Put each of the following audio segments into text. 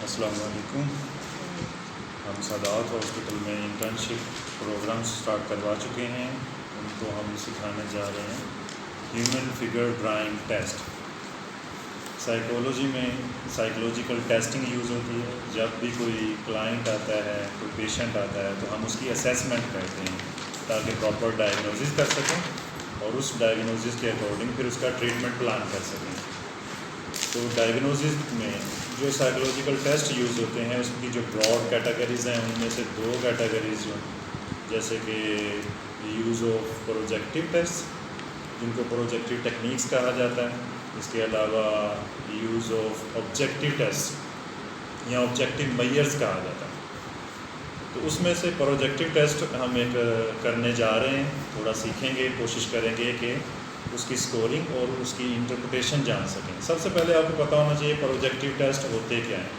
अस्सलाम वालेकुम। हम सदात हॉस्पिटल में इंटर्नशिप प्रोग्राम स्टार्ट करवा चुके हैं। उनको हम सिखाने जा रहे हैं human figure drawing test. Psychology में साइकोलॉजिकल टेस्टिंग यूज़ होती है। जब भी कोई क्लाइंट आता है, कोई पेशेंट आता है, तो हम उसकी असेसमेंट करते हैं ताकि प्रॉपर डायग्नोसिस कर सकें और उस डायग्नोसिस के अकॉर्डिंग फिर उसका ट्रीटमेंट प्लान कर सकें। तो डायग्नोसिस में जो साइकोलॉजिकल टेस्ट यूज़ होते हैं उसकी जो ब्रॉड कैटेगरीज़ हैं उनमें से दो कैटेगरीज जो जैसे कि यूज़ ऑफ प्रोजेक्टिव टेस्ट जिनको प्रोजेक्टिव टेक्निक्स कहा जाता है, इसके अलावा यूज़ ऑफ ऑब्जेक्टिव टेस्ट या ऑब्जेक्टिव मेजर्स कहा जाता है। तो उसमें से प्रोजेक्टिव टेस्ट हम एक करने जा रहे हैं, थोड़ा सीखेंगे, कोशिश करेंगे कि उसकी स्कोरिंग और उसकी इंटरप्रिटेशन जान सकें। सबसे पहले आपको पता होना चाहिए प्रोजेक्टिव टेस्ट होते क्या हैं।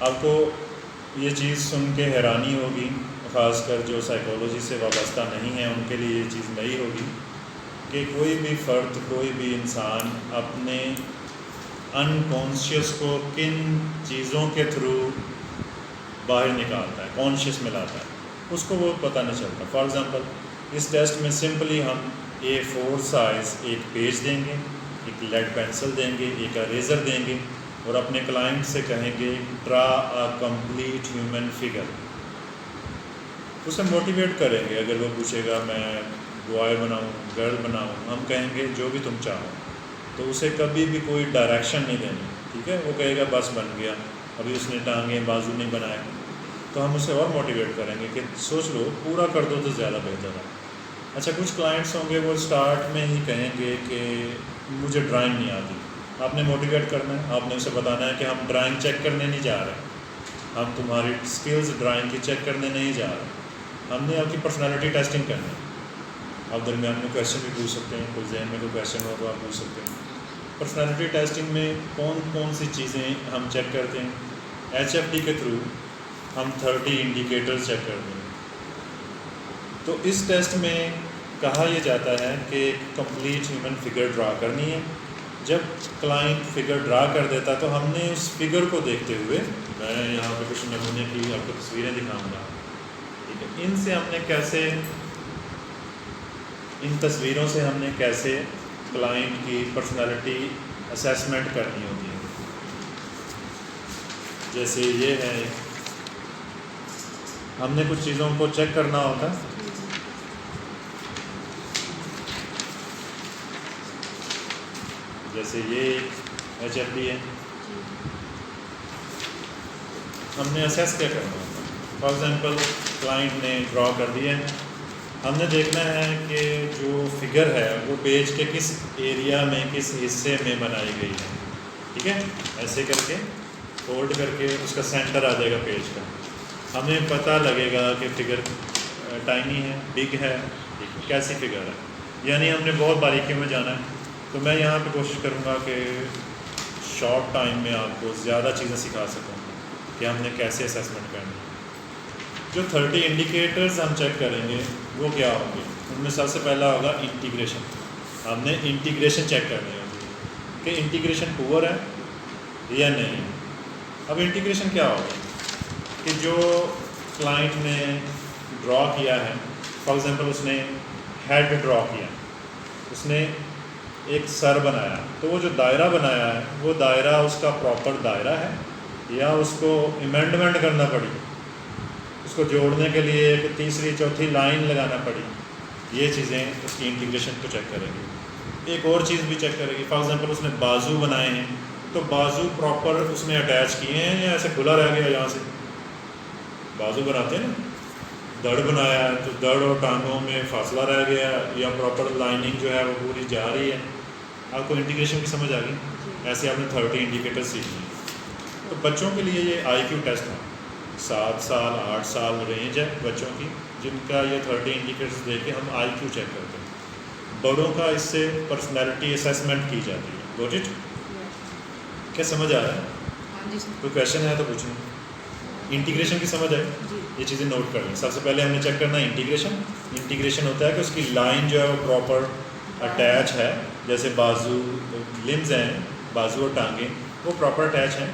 आपको ये चीज़ सुन के हैरानी होगी, ख़ासकर जो साइकोलॉजी से वाबस्ता नहीं है उनके लिए ये चीज़ नई होगी कि कोई भी फ़र्द, कोई भी इंसान अपने अनकॉन्शियस को किन चीज़ों के थ्रू बाहर निकालता है, कॉन्शियस में लाता है, उसको वो पता नहीं चलता। फॉर एग्ज़ाम्पल इस टेस्ट में सिंपली हम A4 साइज़ एक पेज देंगे, एक लेड पेंसिल देंगे, एक इरेज़र देंगे और अपने क्लाइंट से कहेंगे draw a complete human figure. उसे मोटिवेट करेंगे। अगर वो पूछेगा मैं बॉय बनाऊँ, गर्ल बनाऊँ, हम कहेंगे जो भी तुम चाहो। तो उसे कभी भी कोई डायरेक्शन नहीं देनी, ठीक है। वो कहेगा बस बन गया, अभी उसने टांगें बाजू नहीं बनाए, तो हम उसे और मोटिवेट करेंगे कि सोच लो, पूरा कर दो तो ज़्यादा बेहतर है। अच्छा, कुछ क्लाइंट्स होंगे वो स्टार्ट में ही कहेंगे कि मुझे ड्राइंग नहीं आती। आपने मोटिवेट करना है, आपने उसे बताना है कि हम ड्राइंग चेक करने नहीं जा रहे, हम तुम्हारी स्किल्स ड्राइंग की चेक करने नहीं जा रहे, हमने आपकी पर्सनालिटी टेस्टिंग करनी है। आप दरमियान में क्वेश्चन भी पूछ सकते हैं, कोई जहन में कोई क्वेश्चन हो तो आप पूछ सकते हैं। पर्सनालिटी टेस्टिंग में कौन कौन सी चीज़ें हम चेक करते हैं। HFT के थ्रू हम 30 इंडिकेटर्स चेक करते हैं। तो इस टेस्ट में कहा यह जाता है कि कंप्लीट ह्यूमन फिगर ड्रा करनी है। जब क्लाइंट फिगर ड्रा कर देता तो हमने उस फिगर को देखते हुए, मैं यहाँ पे कुछ नमूने की आपको तस्वीरें दिखाऊंगा, ठीक है। इनसे हमने कैसे, इन तस्वीरों से हमने कैसे क्लाइंट की पर्सनालिटी असेसमेंट करनी होती है। जैसे ये है, हमने कुछ चीज़ों को चेक करना होता है। जैसे ये HFT है, हमने असेस क्या करना होता है। फॉर एग्ज़ाम्पल क्लाइंट ने ड्रॉ कर दिया है, हमने देखना है कि जो फिगर है वो पेज के किस एरिया में, किस हिस्से में बनाई गई है, ठीक है। ऐसे करके फोल्ड करके उसका सेंटर आ जाएगा पेज का, हमें पता लगेगा कि फिगर टाइनी है, बिग है, कैसी फिगर है। यानी हमने बहुत बारीकियों में जाना है। तो मैं यहाँ पे कोशिश करूँगा कि शॉर्ट टाइम में आपको ज़्यादा चीज़ें सिखा सकूँ कि हमने कैसे असेसमेंट करनी है। जो 30 इंडिकेटर्स हम चेक करेंगे वो क्या होंगे, उनमें सबसे पहला होगा इंटीग्रेशन। हमने इंटीग्रेशन चेक करनी होती है कि इंटीग्रेशन पुअर है या नहीं। अब इंटीग्रेशन क्या होगा कि जो क्लाइंट ने ड्रॉ किया है, फॉर एग्ज़ाम्पल उसने हेड ड्रॉ किया, उसने एक सर बनाया, तो वो जो दायरा बनाया है वो दायरा उसका प्रॉपर दायरा है या उसको अमेंडमेंट करना पड़ी, उसको जोड़ने के लिए एक तीसरी चौथी लाइन लगाना पड़ी। ये चीज़ें उसकी इंटीग्रेशन को चेक करेगी। एक और चीज़ भी चेक करेगी, फॉर एग्ज़ाम्पल उसने बाजू बनाए हैं, तो बाजू प्रॉपर उसने अटैच किए हैं या ऐसे खुला रह गया। यहाँ से बाजू बनाते हैं ना, दड़ बनाया है तो दड़ और टांगों में फासला रह गया या प्रॉपर लाइनिंग जो है वो पूरी जा रही है। आपको इंटीग्रेशन की समझ आ गई। ऐसे आपने 30 इंडिकेटर सीख लिए। तो बच्चों के लिए ये IQ टेस्ट है, 7 साल 8 साल रेंज है बच्चों की, जिनका ये 30 इंडिकेटर्स दे के हम IQ चेक करते हैं। बड़ों का इससे पर्सनैलिटी असेसमेंट की जाती है। Got it? क्या समझ आ रहा है? कोई क्वेश्चन है तो पूछना। इंटीग्रेशन की समझ आए, ये चीज़ें नोट कर लें। सबसे पहले हमने चेक करना है इंटीग्रेशन। इंटीग्रेशन होता है कि उसकी लाइन जो है वो प्रॉपर अटैच है, जैसे बाजू लिम्स हैं, बाजू और टांगें वो प्रॉपर अटैच हैं।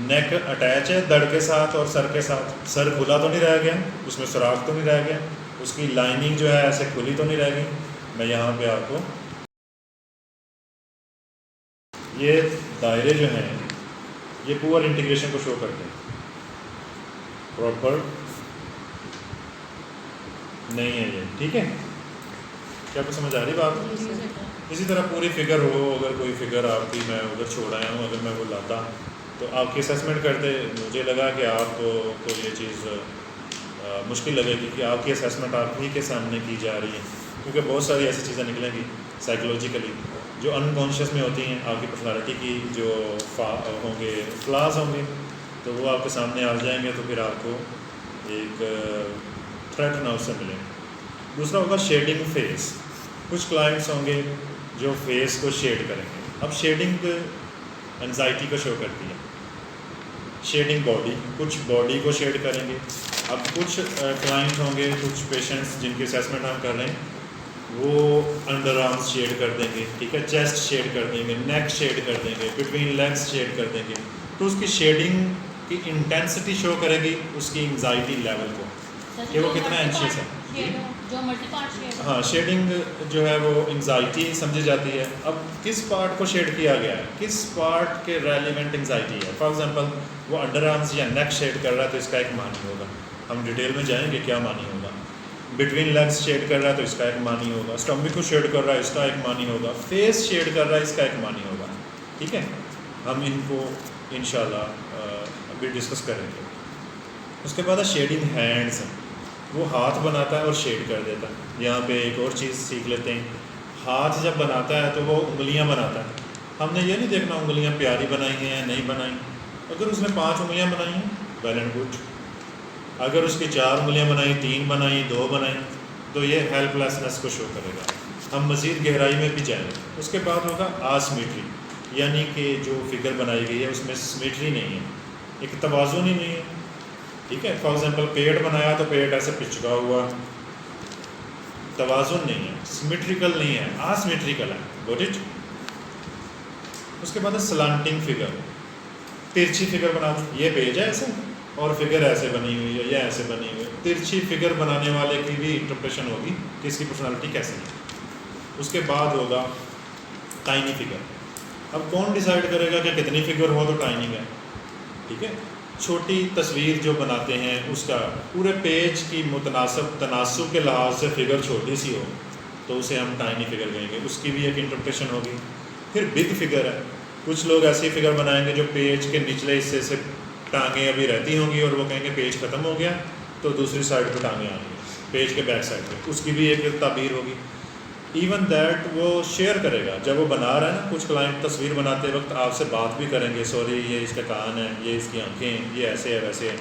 नेक अटैच है धड़ के साथ और सर के साथ, सर खुला तो नहीं रह गया, उसमें सुराख तो नहीं रह गया, उसकी लाइनिंग जो है ऐसे खुली तो नहीं रह गई। मैं यहाँ पे आपको ये दायरे जो हैं ये पुअर इंटीग्रेशन को शो करते हैं, प्रॉपर नहीं है ये, ठीक है। क्या आपको समझ आ रही बात? इसी तरह पूरी फिगर हो, अगर कोई फिगर आपकी मैं उधर छोड़ आया हूँ, अगर मैं वो लाता तो आपकी असेसमेंट करते, मुझे लगा कि आपको ये चीज़ मुश्किल लगेगी कि आपकी असेसमेंट आप ही के सामने की जा रही है, क्योंकि बहुत सारी ऐसी चीज़ें निकलेंगी साइकोलॉजिकली जो अनकॉन्शियस में होती हैं, आपकी पर्सनालिटी की जो होंगे फ्लाज होंगे, तो वो आपके सामने आ जाएंगे, तो फिर आपको एक थ्रेट ना उससे मिले। दूसरा होगा शेडिंग फेस। कुछ क्लाइंट्स होंगे जो फेस को शेड करेंगे। अब शेडिंग एंजाइटी को शो करती है। शेडिंग बॉडी, कुछ बॉडी को शेड करेंगे। अब कुछ क्लाइंट होंगे, कुछ पेशेंट्स जिनकी असेसमेंट हम कर रहे हैं, वो अंडर आर्म्स शेड कर देंगे, ठीक है, चेस्ट शेड कर देंगे, नेक शेड कर देंगे, बिटवीन लेग्स शेड कर देंगे। तो उसकी शेडिंग की इंटेंसिटी शो करेगी उसकी एंजाइटी लेवल को, कि वो कितना एंशियस है। जो मल्टी पार्ट शेड, हाँ, शेडिंग जो है वो एंजाइटी समझी जाती है। अब किस पार्ट को शेड किया गया है, किस पार्ट के रेलिवेंट एंजाइटी है। फॉर एग्जांपल वो अंडर आर्म्स या नेक शेड कर रहा है तो इसका एक मानी होगा, हम डिटेल में जाएंगे क्या मानी होगा। बिटवीन लेग्स शेड कर रहा है तो इसका एक मानी होगा। स्टमक को शेड कर रहा है इसका एक मानी होगा। फेस शेड कर रहा है इसका एक मानी होगा, ठीक है। हम इनको इंशाल्लाह अभी डिस्कस करेंगे। उसके बाद शेडिंग हैंड्स हैं, वो हाथ बनाता है और शेड कर देता है। यहाँ पे एक और चीज़ सीख लेते हैं, हाथ जब बनाता है तो वो उंगलियाँ बनाता है। हमने ये नहीं देखना उंगलियाँ प्यारी बनाई हैं या नहीं बनाई। अगर उसने 5 उंगलियाँ बनाई हैं वेल एंड गुड, अगर उसकी 4 उंगलियाँ बनाई, 3 बनाई, 2 बनाई, तो ये हेल्पलेसनेस को शो करेगा। हम मज़ीद गहराई में भी जाएंगे। उसके बाद होगा आसिमेट्री, यानी कि जो फिगर बनाई गई है उसमें सिमेट्री नहीं है, एक तवाज़ुन ही नहीं है, ठीक है। फॉर एग्जांपल पेट बनाया तो पेट ऐसे पिचका हुआ, तवाज़ुन नहीं है, सिमेट्रिकल नहीं है, आसिमेट्रिकल है। Got it. उसके बाद स्लांटिंग फिगर, तिरछी फिगर बना दी। ये पेज है ऐसे और फिगर ऐसे बनी हुई है या ऐसे बनी हुई है। तिरछी फिगर बनाने वाले की भी इंटरप्रेशन होगी कि इसकी पर्सनालिटी कैसी है। उसके बाद होगा टाइनी फिगर। अब कौन डिसाइड करेगा कि कितनी फिगर हो तो टाइनी है, ठीक है। छोटी तस्वीर जो बनाते हैं उसका पूरे पेज की तनासुब के लिहाज से फिगर छोटी सी हो तो उसे हम टाइनी फिगर कहेंगे, उसकी भी एक इंटरप्रेशन होगी। फिर बिग फिगर है, कुछ लोग ऐसी फिगर बनाएंगे जो पेज के निचले हिस्से से टांगें अभी रहती होंगी और वो कहेंगे पेज ख़त्म हो गया तो दूसरी साइड पे टांगें आएंगी, पेज के बैक साइड पे, उसकी भी एक ताबीर होगी। इवन दैट वो शेयर करेगा जब वो बना रहा है ना। कुछ क्लाइंट तस्वीर बनाते वक्त आपसे बात भी करेंगे, सॉरी ये इसका कान है, ये इसकी आंखें हैं, ये ऐसे है वैसे है।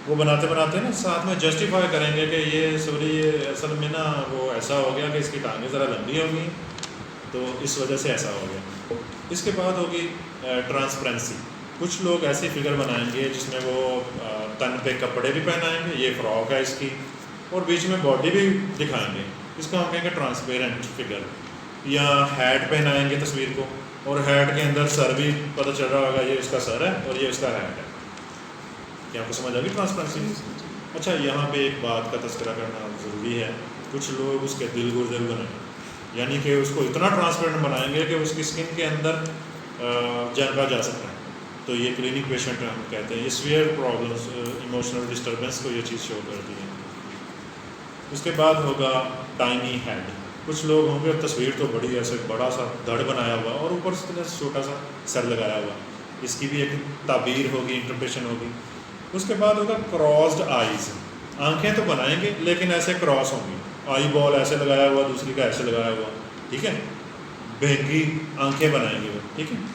वो बनाते बनाते ना साथ में जस्टिफाई करेंगे कि ये सॉरी ये असल में ना वो ऐसा हो गया कि इसकी टांगें ज़रा लंबी होंगी तो इस वजह से ऐसा हो गया। इसके बाद होगी ट्रांसपेरेंसी। कुछ लोग ऐसी फिगर बनाएंगे जिसमें वो तन पे कपड़े भी पहनाएंगे, ये फ्रॉक है इसकी, और बीच में बॉडी भी दिखाएंगे, इसको हम कहेंगे ट्रांसपेरेंट फिगर। या हैट पहनाएंगे तस्वीर को और हैट के अंदर सर भी पता चल रहा होगा ये उसका सर है और ये उसका हैट है। क्या आपको समझ आ गई ट्रांसपेरेंसी? अच्छा, यहाँ पे एक बात का तस्करा करना ज़रूरी है। कुछ लोग उसके दिल गुर्दे भी बनाएंगे, यानी कि उसको इतना ट्रांसपेरेंट बनाएंगे कि उसकी स्किन के अंदर झांका जा सकता है। तो ये क्लिनिक पेशेंट हम कहते हैं, ये सीवियर प्रॉब्लम्स, इमोशनल डिस्टर्बेंस को ये चीज़ शो करती है। उसके बाद होगा टाइनी हेड। कुछ लोग होंगे तस्वीर तो बड़ी ऐसे बड़ा सा धड़ बनाया हुआ और ऊपर से छोटा सा सर लगाया हुआ, इसकी भी एक ताबीर होगी, इंटरप्रेशन होगी। उसके बाद होगा क्रॉस्ड आइज़। आंखें तो बनाएंगे लेकिन ऐसे क्रॉस होंगी, आई बॉल ऐसे लगाया हुआ, दूसरी का ऐसे लगाया हुआ, ठीक है, भेंगी आंखें बनाएंगे वो, ठीक है।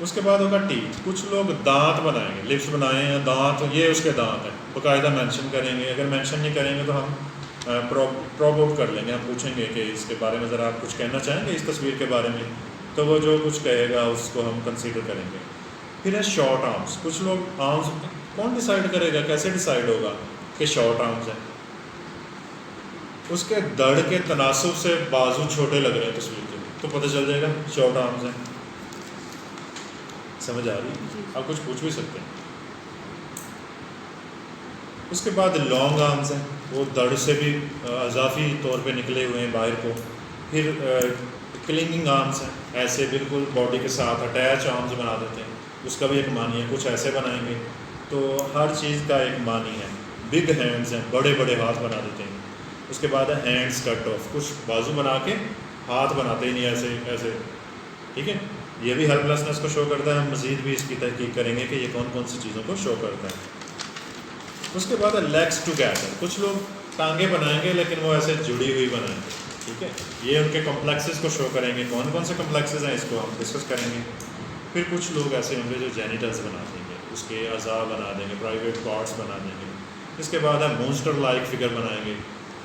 उसके बाद होगा टीथ। कुछ लोग दांत बनाएंगे, लिप्स बनाए हैं, दांत, ये उसके दांत हैं, बाकायदा मेंशन करेंगे। अगर मेंशन नहीं करेंगे तो हम प्रॉब आउट कर लेंगे, हम पूछेंगे कि इसके बारे में ज़रा आप कुछ कहना चाहेंगे इस तस्वीर के बारे में, तो वो जो कुछ कहेगा उसको हम कंसीडर करेंगे। फिर है शॉर्ट आर्म्स। कुछ लोग आर्म्स, कौन डिसाइड करेगा, कैसे डिसाइड होगा कि शॉर्ट आर्म्स हैं? उसके धड़ के तनासुब से बाजू छोटे लग रहे हैं तस्वीर के, तो पता चल जाएगा शॉर्ट आर्म्स हैं। समझ आ रही जी। है? आप कुछ पूछ भी सकते हैं। उसके बाद लॉन्ग आर्म्स हैं, वो धड़ से भी अजाफी तौर पे निकले हुए हैं बाहर को। फिर क्लिंगिंग आर्म्स हैं, ऐसे बिल्कुल बॉडी के साथ अटैच आर्म्स बना देते हैं, उसका भी एक मानी है। कुछ ऐसे बनाएंगे, तो हर चीज़ का एक मानी है। बिग हैंड्स हैं, बड़े बड़े हाथ बना देते हैं। उसके बाद है हैंड्स कट ऑफ, कुछ बाजू बना के हाथ बनाते ही नहीं, ऐसे ऐसे, ठीक है। ये भी हेल्पलेसनेस को शो करता है। हम मज़ीद भी इसकी तहकीक करेंगे कि ये कौन कौन सी चीज़ों को शो करता है। उसके बाद है लेग्स टुगेदर, कुछ लोग टांगे बनाएंगे लेकिन वो ऐसे जुड़ी हुई बनाएंगे, ठीक है। ये उनके कॉम्प्लेक्सेस को शो करेंगे। कौन कौन से कॉम्प्लेक्सेस हैं इसको हम डिस्कस करेंगे। फिर कुछ लोग ऐसे होंगे जो जेनिटल्स बना देंगे, उसके अज़ा बना देंगे, प्राइवेट पार्ट्स बना देंगे। इसके बाद है मोन्स्टर लाइक फिगर बनाएंगे,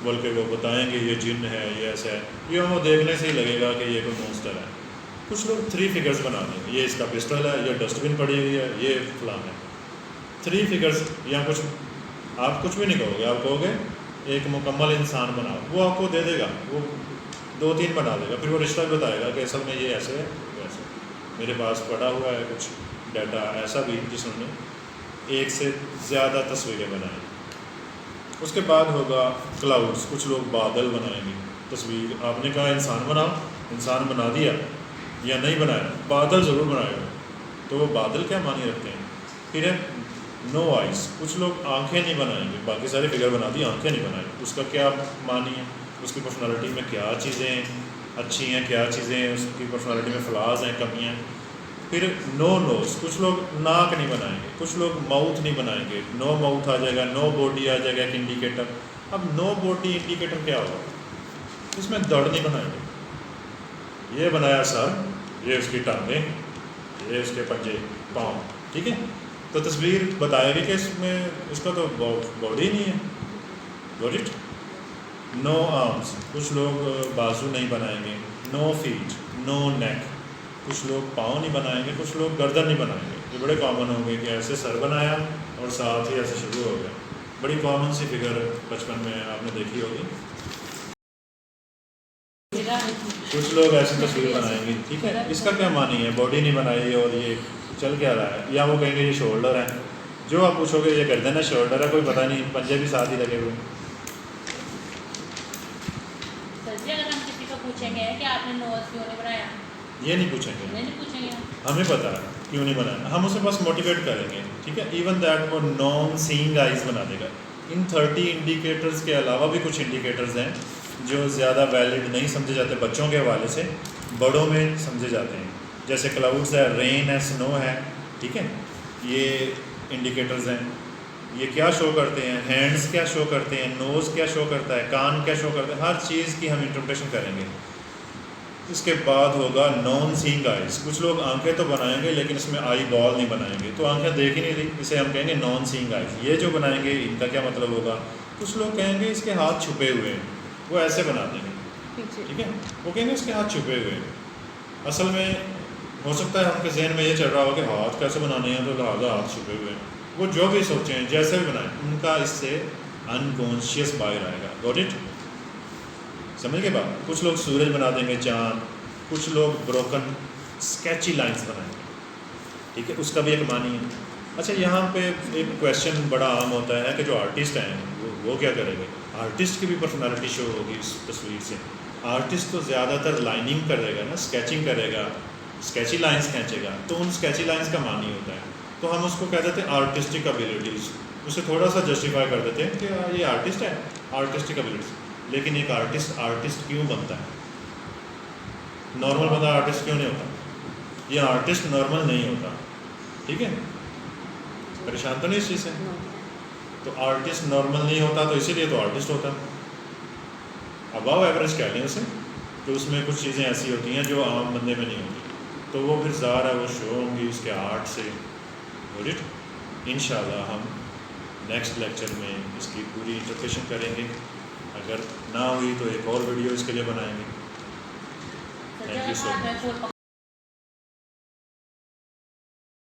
बल्कि वो बताएंगे ये जिन है, ये ऐसा है, ये वो देखने से ही लगेगा कि ये कोई मोन्स्टर है। कुछ लोग 3 फिगर्स बना देंगे, ये इसका पिस्टल है, ये डस्टबिन पड़ी हुई है, ये फलान है। 3 फिगर्स, या कुछ आप कुछ भी नहीं कहोगे, आप कहोगे एक मुकम्मल इंसान बनाओ, वो आपको दे देगा, वो 2-3 बना देगा। फिर वो रिश्ता भी बताएगा कि असल में ये ऐसे है, वैसे। मेरे पास पड़ा हुआ है कुछ डाटा ऐसा भी जिसने 1 से ज़्यादा तस्वीरें बनाई। उसके बाद होगा क्लाउड्स, कुछ लोग बादल बनाएंगे। तस्वीर आपने कहा इंसान बनाओ, इंसान बना दिया या नहीं बनाया, बादल ज़रूर बनाएगा, तो वो बादल क्या मानी रखते हैं। फिर है नो आइज़, कुछ लोग आंखें नहीं बनाएंगे, बाकी सारी फिगर बना दी, आंखें नहीं बनाएंगे, उसका क्या मानी है, उसकी पर्सनालिटी में क्या चीज़ें अच्छी हैं, क्या चीज़ें उसकी पर्सनालिटी में फ्लाज हैं, कमियाँ। फिर नो नोज़, कुछ लोग नाक नहीं बनाएंगे, कुछ लोग माउथ नहीं बनाएंगे, नो माउथ आ जाएगा, नो बॉडी आ जाएगा एक इंडिकेटर। अब नो बॉडी इंडिकेटर क्या होगा, इसमें दड़ नहीं बनाएंगे। ये बनाया सर, ये उसकी टांगें, ये उसके पंजे, पाँव, ठीक है। तो तस्वीर बताएगी कि इसमें इसका तो बॉडी नहीं है, गॉट इट। नो आर्म्स, कुछ लोग बाजू नहीं बनाएंगे। नो फीट, नो नेक, कुछ लोग पाँव नहीं बनाएंगे, कुछ लोग गर्दन नहीं बनाएंगे। ये बड़े कॉमन होंगे कि ऐसे सर बनाया और साथ ही ऐसे शुरू हो गया। बड़ी कॉमन सी फिगर बचपन में आपने देखी होगी। कुछ लोग ऐसी तस्वीर बनाएंगे, ठीक है। इसका क्या मानी है, बॉडी नहीं बनाई और ये चल क्या रहा है, या वो कहेंगे ये शोल्डर है। जो आप पूछोगे ये गर्दन है, शोल्डर है, कोई पता नहीं, पंजे भी साथ ही लगे हुए। सर जी, अगर हम किसी को पूछेंगे कि आपने नोज क्यों नहीं बनाया, ये नहीं पूछेंगे, नहीं पूछेंगे, हमें पता है क्यों नहीं बनाया, हम उसे बस मोटिवेट करेंगे, ठीक है। इवन दैट वो नॉन सीइंग आइज़ बना देगा। इन 30 इंडिकेटर्स के अलावा भी कुछ इंडिकेटर्स हैं जो ज़्यादा वैलिड नहीं समझे जाते बच्चों के हवाले से, बड़ों में समझे जाते हैं। जैसे क्लाउड्स है, रेन है, स्नो है, ठीक है। ये इंडिकेटर्स हैं। ये क्या शो करते हैं, हैंड्स क्या शो करते हैं, नोज़ क्या शो करता है, कान क्या शो करता है, हर चीज़ की हम इंटरप्रिटेशन करेंगे। इसके बाद होगा नॉन सीइंग आइज़, कुछ लोग आंखें तो बनाएंगे लेकिन इसमें आई बॉल नहीं बनाएंगे, तो आंखें देख ही नहीं रही, इसे हम कहेंगे नॉन सीइंग आइज़। ये जो बनाएंगे इनका क्या मतलब होगा, कुछ लोग कहेंगे इसके हाथ छुपे हुए हैं, वो ऐसे बना देंगे, ठीक है। वो कहेंगे इसके हाथ छुपे हुए हैं। असल में हो सकता है उनके जहन में ये चल रहा हो कि हाथ कैसे बनाने हैं, तो लिहाजा हाथ छुपे हुए हैं। वो जो भी सोचें, जैसे भी बनाएं, उनका इससे अनकॉन्शियस बाहर आएगा, गॉट इट, समझ के बाद। कुछ लोग सूरज बना देंगे, चाँद, कुछ लोग ब्रोकन स्केची लाइंस बनाएंगे, ठीक है, उसका भी एक मानी है। अच्छा, यहाँ पे एक क्वेश्चन बड़ा आम होता है कि जो आर्टिस्ट हैं वो क्या करेंगे। आर्टिस्ट की भी पर्सनालिटी शो होगी इस तस्वीर से। आर्टिस्ट तो ज़्यादातर लाइनिंग करेगा ना, स्केचिंग करेगा, स्केची लाइंस खींचेगा, तो उन स्केची लाइंस का मानी होता है। तो हम उसको कह देते हैं आर्टिस्टिक एबिलिटीज़, उसे थोड़ा सा जस्टिफाई कर देते हैं कि ये आर्टिस्ट है, आर्टिस्टिक एबिलिटीज़। लेकिन एक आर्टिस्ट क्यों बनता है, नॉर्मल बंदा आर्टिस्ट क्यों नहीं होता, ये आर्टिस्ट नॉर्मल नहीं होता, ठीक है। परेशान तो नहीं इस चीज़ से, तो आर्टिस्ट नॉर्मल नहीं होता तो इसीलिए तो आर्टिस्ट होता है। अबाव एवरेज कह लें उसे, तो उसमें कुछ चीज़ें ऐसी होती हैं जो आम बंदे में नहीं होती, तो वो फिर ज़ाहिर है वो शो होंगी उसके आर्ट से। गुड, इंशाल्लाह हम नेक्स्ट लेक्चर में इसकी पूरी इंटरप्रिटेशन करेंगे। अगर ना हुई तो एक और वीडियो इसके लिए बनाएंगे। सर जी, थैंक यू अगर सो हाथ मच। में फूल